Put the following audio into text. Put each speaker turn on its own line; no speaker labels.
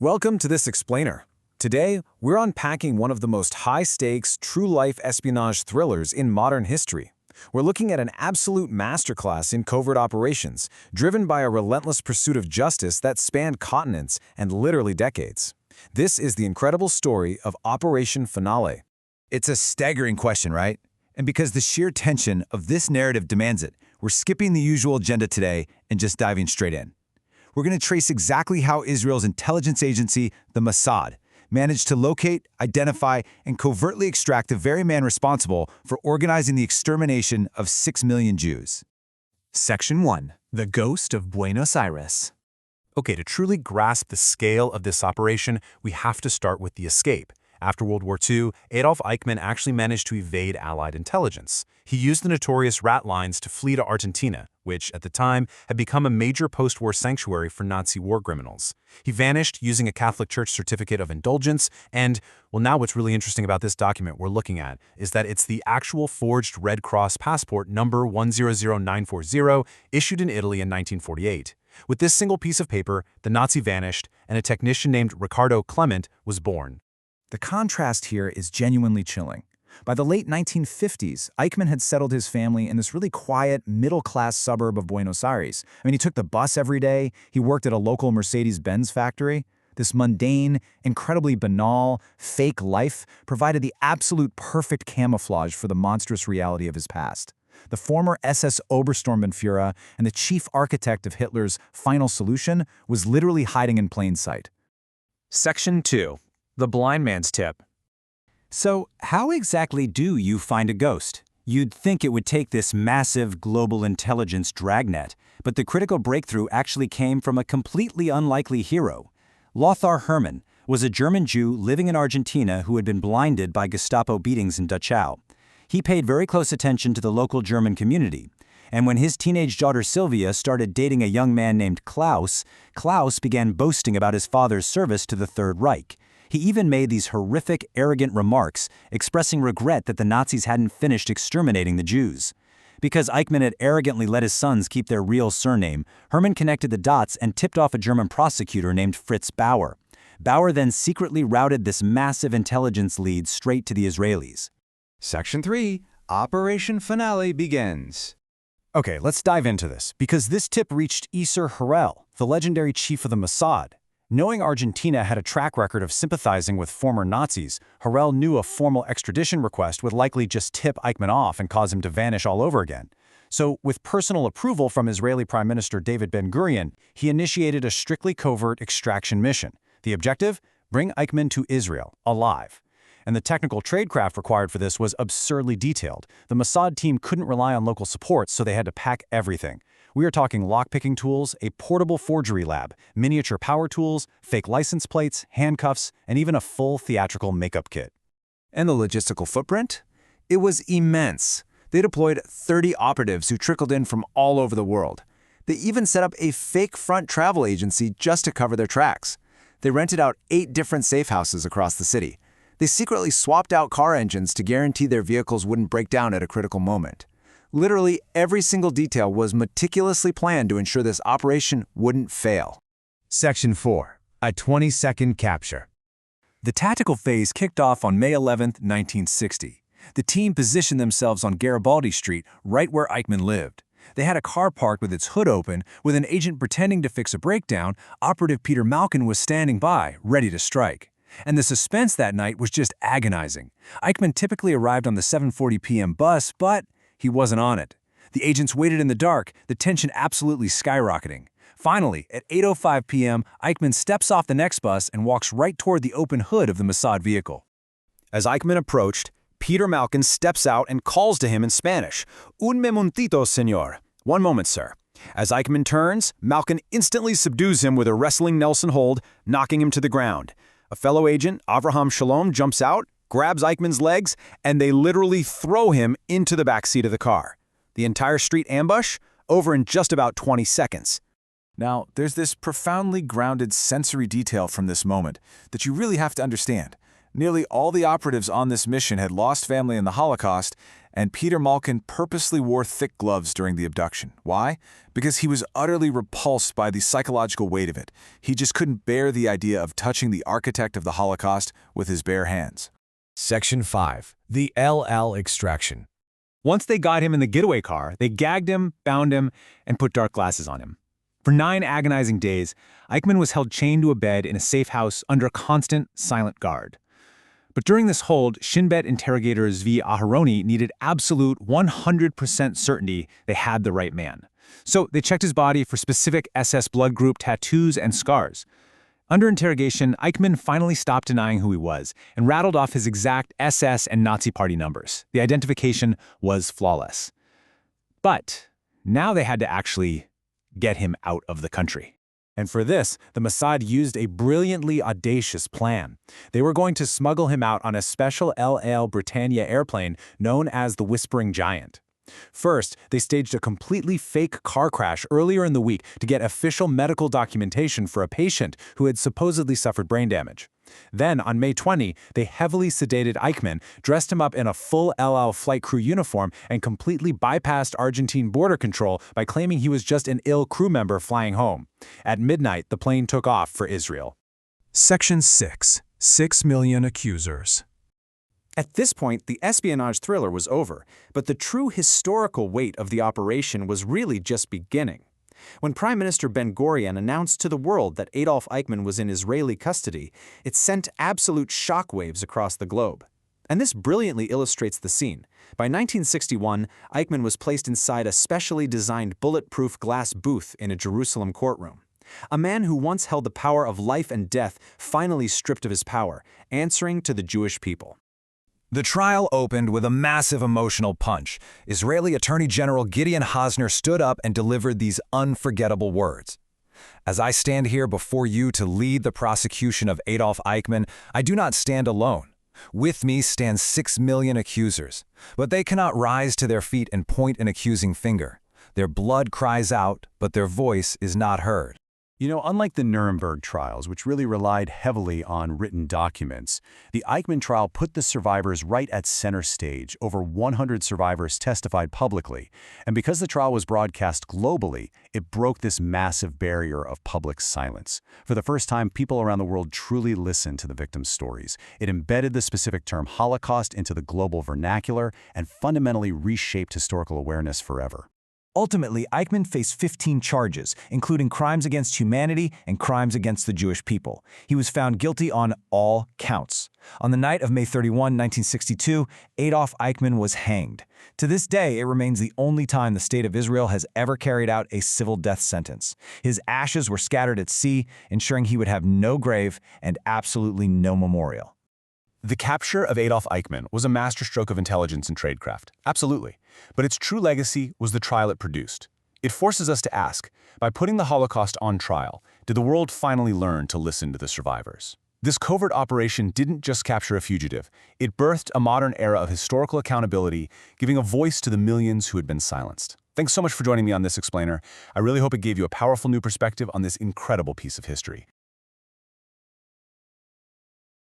Welcome to this explainer. Today, we're unpacking one of the most high-stakes, true-life espionage thrillers in modern history. We're looking at an absolute masterclass in covert operations, driven by a relentless pursuit of justice that spanned continents and literally decades. This is the incredible story of Operation Finale.
It's a staggering question, right? And because the sheer tension of this narrative demands it, we're skipping the usual agenda today and just diving straight in. We're going to trace exactly how Israel's intelligence agency, the Mossad, managed to locate, identify, and covertly extract the very man responsible for organizing the extermination of 6 million Jews.
Section 1. The Ghost of Buenos Aires. Okay, to truly grasp the scale of this operation, we have to start with the escape. After World War II, Adolf Eichmann actually managed to evade Allied intelligence. He used the notorious rat lines to flee to Argentina, which, at the time, had become a major post-war sanctuary for Nazi war criminals. He vanished using a Catholic Church certificate of indulgence, and, well, now what's really interesting about this document we're looking at is that it's the actual forged Red Cross passport number 100940, issued in Italy in 1948. With this single piece of paper, the Nazi vanished, and a technician named Ricardo Klement was born.
The contrast here is genuinely chilling. By the late 1950s, Eichmann had settled his family in this really quiet, middle-class suburb of Buenos Aires. He took the bus every day, he worked at a local Mercedes-Benz factory. This mundane, incredibly banal, fake life provided the absolute perfect camouflage for the monstrous reality of his past. The former SS Obersturmbannführer and the chief architect of Hitler's final solution was literally hiding in plain sight.
Section 2. The Blind Man's Tip.
So, how exactly do you find a ghost? You'd think it would take this massive global intelligence dragnet, but the critical breakthrough actually came from a completely unlikely hero. Lothar Hermann was a German Jew living in Argentina who had been blinded by Gestapo beatings in Dachau. He paid very close attention to the local German community, and when his teenage daughter Sylvia started dating a young man named Klaus, Klaus began boasting about his father's service to the Third Reich. He even made these horrific, arrogant remarks, expressing regret that the Nazis hadn't finished exterminating the Jews. Because Eichmann had arrogantly let his sons keep their real surname, Hermann connected the dots and tipped off a German prosecutor named Fritz Bauer. Bauer then secretly routed this massive intelligence lead straight to the Israelis.
Section 3. Operation Finale begins.
Okay, let's dive into this, because this tip reached Isser Harel, the legendary chief of the Mossad. Knowing Argentina had a track record of sympathizing with former Nazis, Harel knew a formal extradition request would likely just tip Eichmann off and cause him to vanish all over again. So, with personal approval from Israeli Prime Minister David Ben-Gurion, he initiated a strictly covert extraction mission. The objective? Bring Eichmann to Israel, alive. And the technical tradecraft required for this was absurdly detailed. The Mossad team couldn't rely on local support, so they had to pack everything. We are talking lockpicking tools, a portable forgery lab, miniature power tools, fake license plates, handcuffs, and even a full theatrical makeup kit.
And the logistical footprint? It was immense. They deployed 30 operatives who trickled in from all over the world. They even set up a fake front travel agency just to cover their tracks. They rented out 8 different safe houses across the city. They secretly swapped out car engines to guarantee their vehicles wouldn't break down at a critical moment. Literally every single detail was meticulously planned to ensure this operation wouldn't fail.
Section 4. A 20-second capture.
The tactical phase kicked off on May 11, 1960. The team positioned themselves on Garibaldi Street, right where Eichmann lived. They had a car parked with its hood open. With an agent pretending to fix a breakdown, Operative Peter Malkin was standing by, ready to strike. And the suspense that night was just agonizing. Eichmann typically arrived on the 7:40 p.m. bus, but he wasn't on it. The agents waited in the dark, the tension absolutely skyrocketing. Finally, at 8:05 p.m., Eichmann steps off the next bus and walks right toward the open hood of the Mossad vehicle.
As Eichmann approached, Peter Malkin steps out and calls to him in Spanish, "Un momentito, señor." "One moment, sir." As Eichmann turns, Malkin instantly subdues him with a wrestling Nelson hold, knocking him to the ground. A fellow agent, Avraham Shalom, jumps out, grabs Eichmann's legs, and they literally throw him into the backseat of the car. The entire street ambush, over in just about 20 seconds.
Now, there's this profoundly grounded sensory detail from this moment that you really have to understand. Nearly all the operatives on this mission had lost family in the Holocaust,
And Peter Malkin purposely wore thick gloves during the abduction. Why? Because he was utterly repulsed by the psychological weight of it. He just couldn't bear the idea of touching the architect of the Holocaust with his bare hands.
Section 5. The LL extraction.
Once they got him in the getaway car, they gagged him, bound him, and put dark glasses on him. For 9 agonizing days, Eichmann was held chained to a bed in a safe house under a constant, silent guard. But during this hold, Shin Bet interrogator Zvi Aharoni needed absolute 100% certainty they had the right man. So they checked his body for specific SS blood group tattoos and scars. Under interrogation, Eichmann finally stopped denying who he was and rattled off his exact SS and Nazi Party numbers. The identification was flawless. But now they had to actually get him out of the country.
And for this, the Mossad used a brilliantly audacious plan. They were going to smuggle him out on a special LL Britannia airplane known as the Whispering Giant. First, they staged a completely fake car crash earlier in the week to get official medical documentation for a patient who had supposedly suffered brain damage. Then, on May 20, they heavily sedated Eichmann, dressed him up in a full LL flight crew uniform, and completely bypassed Argentine border control by claiming he was just an ill crew member flying home. At midnight, the plane took off for Israel.
Section 6. 6 million accusers.
At this point, the espionage thriller was over, but the true historical weight of the operation was really just beginning. When Prime Minister Ben-Gurion announced to the world that Adolf Eichmann was in Israeli custody, it sent absolute shockwaves across the globe. And this brilliantly illustrates the scene. By 1961, Eichmann was placed inside a specially designed bulletproof glass booth in a Jerusalem courtroom. A man who once held the power of life and death finally stripped of his power, answering to the Jewish people.
The trial opened with a massive emotional punch. Israeli Attorney General Gideon Hosner stood up and delivered these unforgettable words. As I stand here before you to lead the prosecution of Adolf Eichmann, I do not stand alone. With me stand 6 million accusers, but they cannot rise to their feet and point an accusing finger. Their blood cries out, but their voice is not heard.
You know, unlike the Nuremberg trials, which really relied heavily on written documents, the Eichmann trial put the survivors right at center stage. Over 100 survivors testified publicly, and because the trial was broadcast globally, it broke this massive barrier of public silence. For the first time, people around the world truly listened to the victims' stories. It embedded the specific term Holocaust into the global vernacular and fundamentally reshaped historical awareness forever.
Ultimately, Eichmann faced 15 charges, including crimes against humanity and crimes against the Jewish people. He was found guilty on all counts. On the night of May 31, 1962, Adolf Eichmann was hanged. To this day, it remains the only time the State of Israel has ever carried out a civil death sentence. His ashes were scattered at sea, ensuring he would have no grave and absolutely no memorial.
The capture of Adolf Eichmann was a masterstroke of intelligence and tradecraft, absolutely. But its true legacy was the trial it produced. It forces us to ask, by putting the Holocaust on trial, did the world finally learn to listen to the survivors? This covert operation didn't just capture a fugitive. It birthed a modern era of historical accountability, giving a voice to the millions who had been silenced. Thanks so much for joining me on this explainer. I really hope it gave you a powerful new perspective on this incredible piece of history.